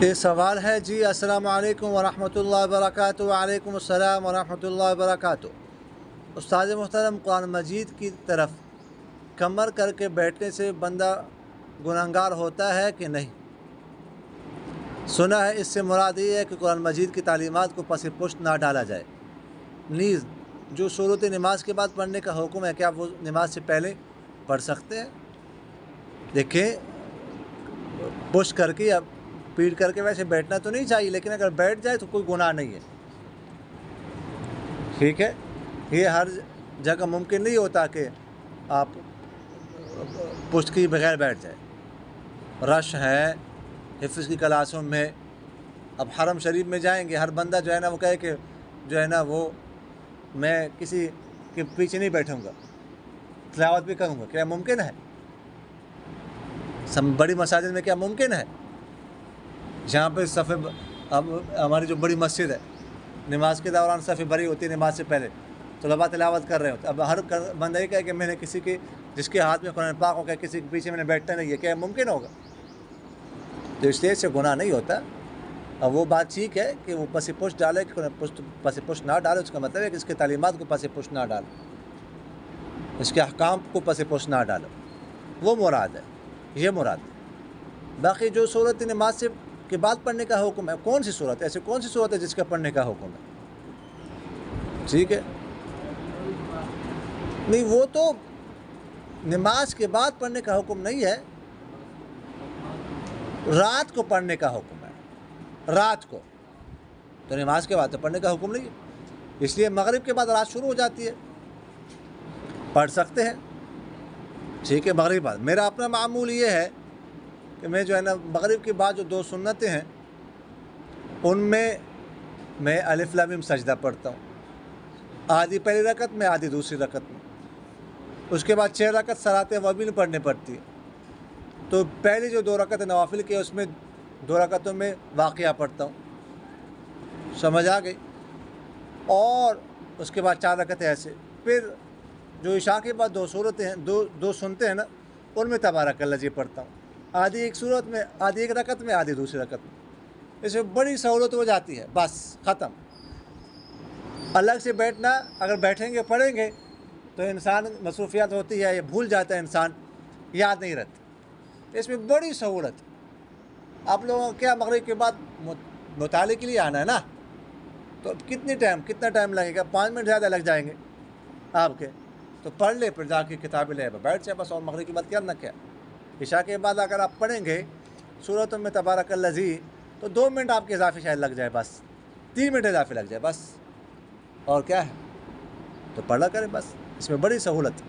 یہ سوال ہے جی، السلام علیکم ورحمۃ اللہ وبرکاتہ۔ وعلیکم السلام ورحمۃ اللہ وبرکاتہ۔ استاد محترم، قرآن مجید کی طرف کمر کر کے بیٹھنے سے بندہ گنہگار ہوتا ہے کہ نہیں؟ سنا ہے اس سے مراد یہ ہے کہ قرآن مجید کی تعلیمات کو پس پشت نہ ڈالا جائے۔ نیز جو صورت نماز کے بعد پڑھنے کا حکم ہے، کیا وہ نماز سے پہلے پڑھ سکتے ہیں؟ دیکھیں، پشت کر کے یا پیٹ کر کے ویسے بیٹھنا تو نہیں چاہیے، لیکن اگر بیٹھ جائے تو کوئی گناہ نہیں ہے، ٹھیک ہے۔ یہ ہر جگہ ممکن نہیں ہوتا کہ آپ پشت کی بغیر بیٹھ جائے۔ رش ہے حفظ کی کلاسوں میں، اب حرم شریف میں جائیں گے، ہر بندہ جو ہے نا وہ کہے کہ جو ہے نا وہ میں کسی کے پیچھے نہیں بیٹھوں گا، تلاوت بھی کروں گا۔ کیا ممکن ہے؟ بڑی مساجد میں کیا ممکن ہے؟ جہاں پہ صف، اب ہماری جو بڑی مسجد ہے، نماز کے دوران صف بھری ہوتی ہے، نماز سے پہلے طلباء تلاوت کر رہے ہوتے، اب ہر بندہ یہ کہے کہ میں نے کسی کے جس کے ہاتھ میں قرآن پاک ہو، کہ کسی کے پیچھے میں نے بیٹھنا نہیں ہے، کیا ممکن ہوگا؟ تو اس لیے سے گناہ نہیں ہوتا۔ اب وہ بات ٹھیک ہے کہ وہ پس پشت ڈالے، کہ پس پشت نہ ڈالے، اس کا مطلب ہے کہ اس کے تعلیمات کو پس پشت نہ ڈالو، اس کے احکام کو پس پشت نہ ڈالو، وہ مراد ہے، یہ مراد ہے۔ باقی جو صورت نماز سے کے بعد پڑھنے کا حکم ہے، کون سی صورت ہے؟ ایسی کون سی صورت ہے جس کا پڑھنے کا حکم ہے؟ ٹھیک ہے، نہیں، وہ تو نماز کے بعد پڑھنے کا حکم نہیں ہے، رات کو پڑھنے کا حکم ہے۔ رات کو تو نماز کے بعد تو پڑھنے کا حکم نہیں ہے، اس لیے مغرب کے بعد رات شروع ہو جاتی ہے، پڑھ سکتے ہیں، ٹھیک ہے۔ مغرب کے بعد میرا اپنا معمول یہ ہے کہ میں جو ہے نا مغرب کے بعد جو دو سنتیں ہیں ان میں الف لام میم سجدہ پڑھتا ہوں، آدھی پہلی رکعت میں، آدھی دوسری رکعت میں۔ اس کے بعد 6 رکعت صلاۃ وابین پڑھنے پڑتی ہے، تو پہلی جو 2 رکعت نوافل کے اس میں 2 رکعتوں میں واقعہ پڑھتا ہوں، سمجھ آ گئی؟ اور اس کے بعد 4 رکعتیں ایسے، پھر جو عشاء کے بعد 2 صورتیں ہیں، دو سنتے ہیں نا، ان میں تبارک اللہ جی پڑھتا ہوں، آدھی ایک صورت میں، آدھی ایک رکعت میں، آدھی دوسری رکعت میں۔ اس میں بڑی سہولت ہو جاتی ہے، بس ختم۔ الگ سے بیٹھنا، اگر بیٹھیں گے پڑھیں گے تو انسان مصروفیات ہوتی ہے، یہ بھول جاتا ہے، انسان یاد نہیں رہتی۔ اس میں بڑی سہولت۔ آپ لوگوں کو کیا مغرب کے بعد مطالعے کے لیے آنا ہے نا، تو کتنا ٹائم لگے گا؟ 5 منٹ زیادہ لگ جائیں گے آپ کے، تو پڑھ لے، پھر جا کے کتابیں لے بیٹھ جائے بس۔ اور مغرب کے بعد کرنا کیا؟ عشاء کے بعد اگر آپ پڑھیں گے سورتوں میں تبارک الذی، تو 2 منٹ آپ کے اضافی شاید لگ جائے، بس 3 منٹ اضافی لگ جائے بس، اور کیا ہے؟ تو پڑھا کریں بس، اس میں بڑی سہولت۔